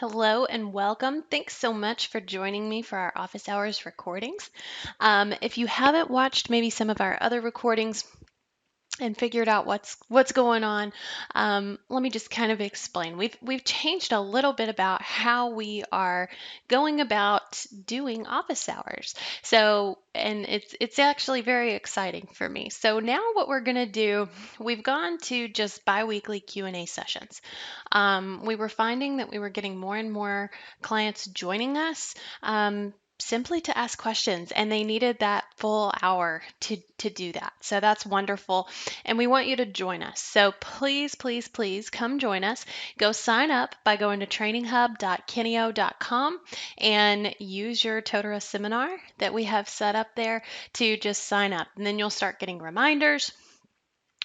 Hello and welcome. Thanks so much for joining me for our office hours recordings. If you haven't watched maybe some of our other recordings and figured out what's going on, let me just kind of explain. We've changed a little bit about how we are going about doing office hours. So, and it's actually very exciting for me. So now what we're gonna do, we've gone to just biweekly Q&A sessions. We were finding that we were getting more and more clients joining us. Simply to ask questions, and they needed that full hour to do that. So that's wonderful, and we want you to join us. So please, please, please come join us. Go sign up by going to traininghub.kenio.com and use your Totara seminar that we have set up there to just sign up, and then you'll start getting reminders.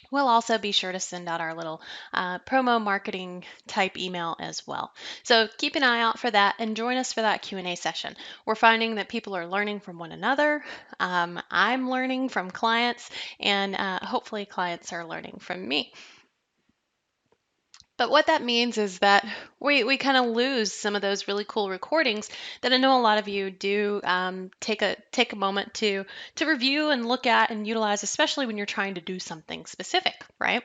We'll also be sure to send out our little promo marketing type email as well. So keep an eye out for that and join us for that Q&A session. We're finding that people are learning from one another. I'm learning from clients, and hopefully clients are learning from me. But what that means is that we kind of lose some of those really cool recordings that I know a lot of you do take a moment to review and look at and utilize, especially when you're trying to do something specific, right?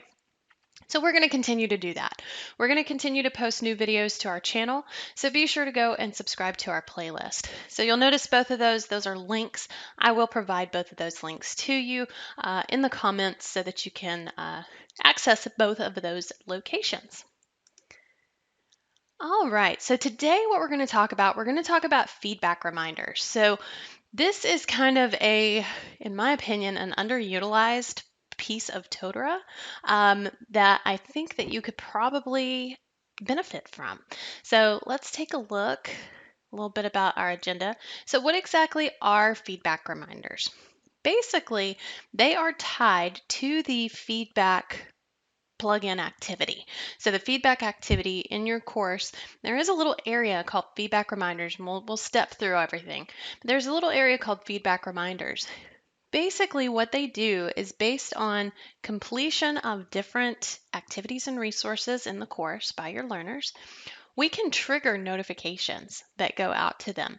So we're going to continue to do that. We're going to continue to post new videos to our channel, so be sure to go and subscribe to our playlist. So you'll notice both of those are links. I will provide both of those links to you in the comments so that you can access both of those locations. All right, so today what we're going to talk about feedback reminders. So this is kind of in my opinion, an underutilized piece of Totara that I think that you could probably benefit from. So let's take a look a little bit about our agenda. So what exactly are feedback reminders? Basically, they are tied to the feedback plug-in activity. So the feedback activity in your course, there is a little area called feedback reminders, and we'll step through everything. But there's a little area called feedback reminders. Basically, what they do is based on completion of different activities and resources in the course by your learners, we can trigger notifications that go out to them.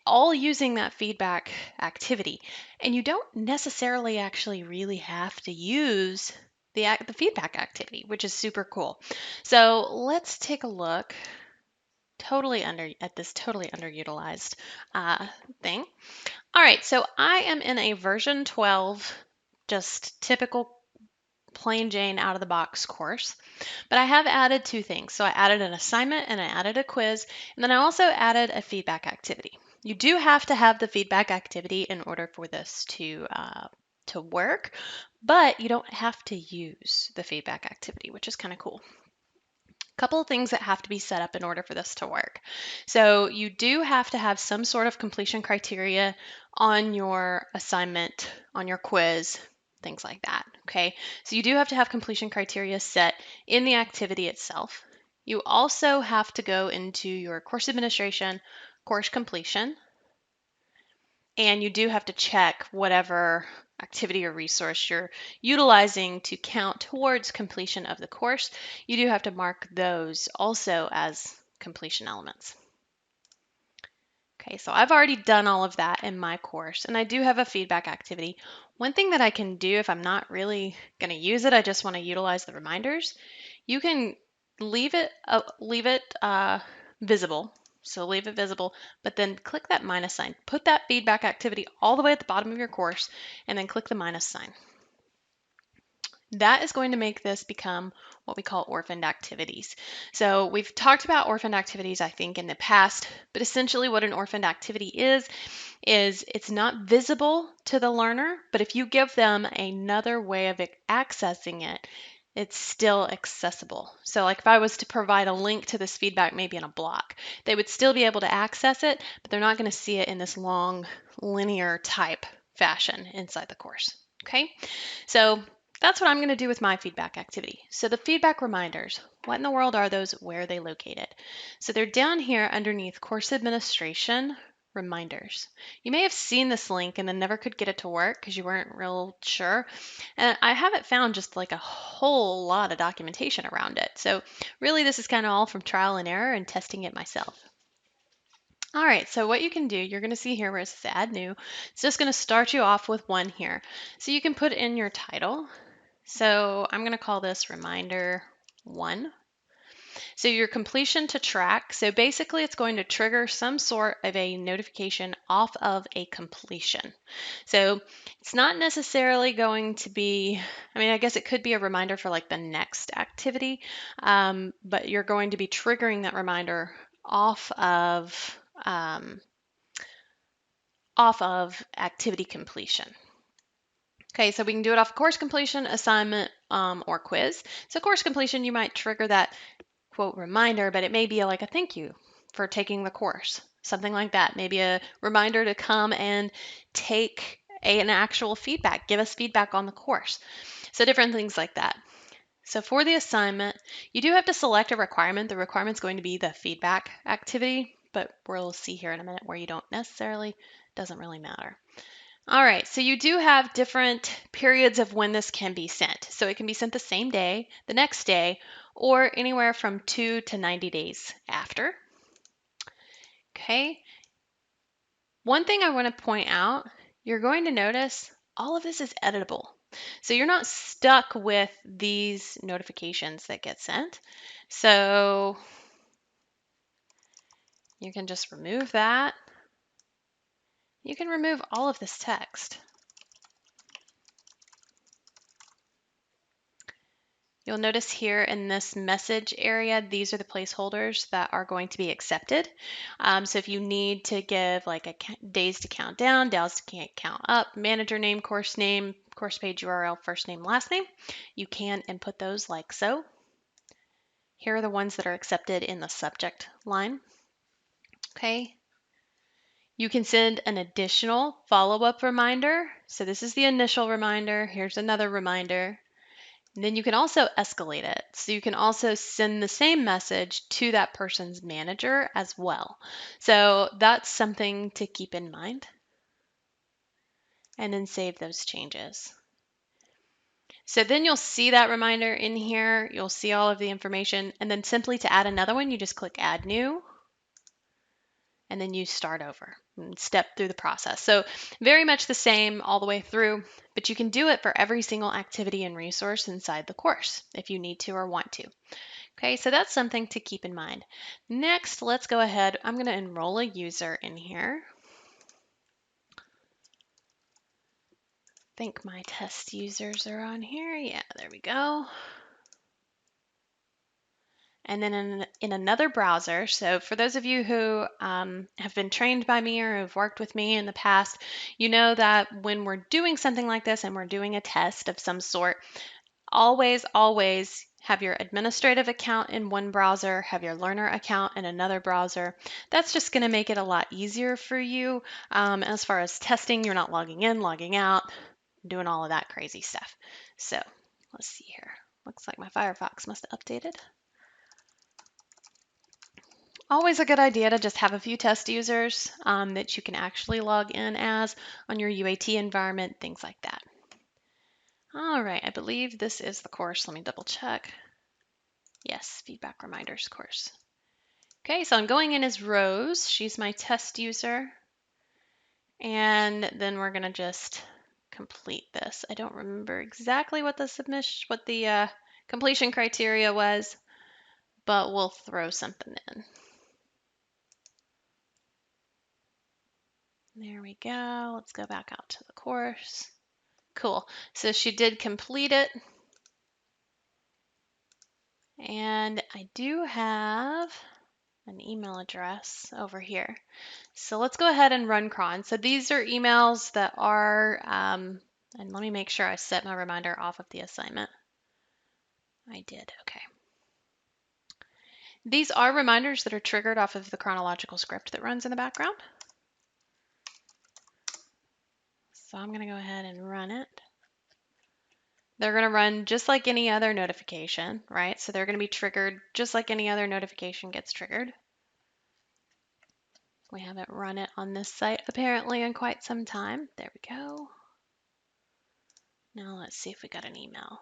All using that feedback activity. And you don't necessarily actually really have to use the feedback activity, which is super cool. So let's take a look at this totally underutilized thing. All right, so I am in a version 12, just typical plain Jane out of the box course, but I have added two things. So I added an assignment and I added a quiz, and then I also added a feedback activity. You do have to have the feedback activity in order for this to work, but you don't have to use the feedback activity, which is kind of cool. Couple of things that have to be set up in order for this to work. So you do have to have some sort of completion criteria on your assignment, on your quiz, things like that. Okay, so you do have to have completion criteria set in the activity itself. You also have to go into your course administration, course completion, and you do have to check whatever activity or resource you're utilizing to count towards completion of the course. You do have to mark those also as completion elements. Okay, so I've already done all of that in my course, and I do have a feedback activity. One thing that I can do if I'm not really going to use it, I just want to utilize the reminders, you can leave it visible. So leave it visible, but then click that minus sign. Put that feedback activity all the way at the bottom of your course, and then click the minus sign. That is going to make this become what we call orphaned activities. So we've talked about orphaned activities, I think, in the past, but essentially what an orphaned activity is it's not visible to the learner, but if you give them another way of accessing it, it's still accessible. So like if I was to provide a link to this feedback maybe in a block, they would still be able to access it, but they're not going to see it in this long linear type fashion inside the course. Okay, so that's what I'm going to do with my feedback activity. So the feedback reminders, what in the world are those? Where are they located? So they're down here underneath course administration, reminders. You may have seen this link and then never could get it to work because you weren't real sure. And I haven't found just like a whole lot of documentation around it. So really this is kind of all from trial and error and testing it myself. All right, so what you can do, you're going to see here where it says add new. It's just going to start you off with one here. So you can put in your title. So I'm going to call this reminder 1. So your completion to track. So basically it's going to trigger some sort of a notification off of a completion. So it's not necessarily going to be, I mean, I guess it could be a reminder for like the next activity, but you're going to be triggering that reminder um, off of activity completion. Okay, so we can do it off course completion, assignment, or quiz. So course completion, you might trigger that quote reminder, but it may be like a thank you for taking the course, something like that. Maybe a reminder to come and take an actual feedback, give us feedback on the course. So different things like that. So for the assignment, you do have to select a requirement. The requirement's going to be the feedback activity, but we'll see here in a minute where you don't necessarily, doesn't really matter. All right, so you do have different periods of when this can be sent. So it can be sent the same day, the next day, or anywhere from 2 to 90 days after. Okay. One thing I want to point out, you're going to notice all of this is editable. So you're not stuck with these notifications that get sent. So you can just remove that. You can remove all of this text. You'll notice here in this message area, these are the placeholders that are going to be accepted. So if you need to give like a days to count down, days to count up, manager name, course page URL, first name, last name, you can input those like so. Here are the ones that are accepted in the subject line. Okay. You can send an additional follow-up reminder. So this is the initial reminder. Here's another reminder. And then you can also escalate it. So you can also send the same message to that person's manager as well. So that's something to keep in mind. And then save those changes. So then you'll see that reminder in here. You'll see all of the information. And then simply to add another one, you just click Add New. And then you start over and step through the process. So very much the same all the way through, but you can do it for every single activity and resource inside the course if you need to or want to. Okay, so that's something to keep in mind. Next, let's go ahead. I'm going to enroll a user in here. I think my test users are on here. Yeah, there we go. And then in another browser, so for those of you who have been trained by me or have worked with me in the past, you know that when we're doing something like this and we're doing a test of some sort, always have your administrative account in one browser, have your learner account in another browser. That's just going to make it a lot easier for you. As far as testing, you're not logging in, logging out, doing all of that crazy stuff. So let's see here. Looks like my Firefox must have updated. Always a good idea to just have a few test users that you can actually log in as on your UAT environment, things like that. All right, I believe this is the course. Let me double check. Yes, feedback reminders course. Okay, so I'm going in as Rose. She's my test user. And then we're going to just complete this. I don't remember exactly what the completion criteria was, but we'll throw something in. There we go. Let's go back out to the course. Cool. So she did complete it. And I do have an email address over here. So let's go ahead and run cron. So these are emails that are, and let me make sure I set my reminder off of the assignment. I did, okay. These are reminders that are triggered off of the chronological script that runs in the background. So I'm going to go ahead and run it. They're going to run just like any other notification, right? So they're going to be triggered just like any other notification gets triggered. We haven't run it on this site apparently in quite some time. There we go. Now let's see if we got an email.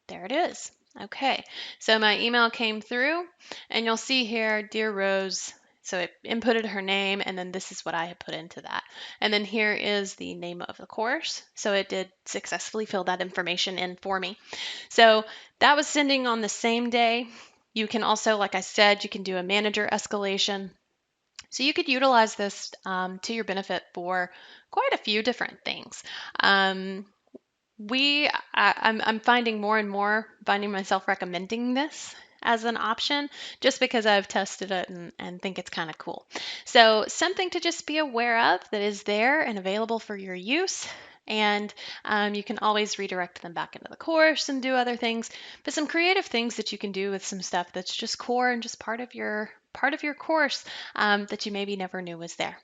There it is. Okay, so my email came through, and you'll see here, Dear Rose. So it inputted her name, and then this is what I had put into that. And then here is the name of the course. So it did successfully fill that information in for me. So that was sending on the same day. You can also, like I said, you can do a manager escalation. So you could utilize this to your benefit for quite a few different things. Um, I'm finding more and more finding myself recommending this as an option just because I've tested it and think it's kind of cool. So something to just be aware of that is there and available for your use. And you can always redirect them back into the course and do other things, but some creative things that you can do with some stuff that's just core and just part of your course that you maybe never knew was there.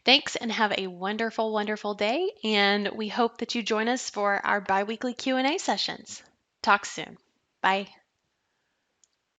Thanks and have a wonderful, wonderful day, and we hope that you join us for our biweekly Q&A sessions. Talk soon. Bye.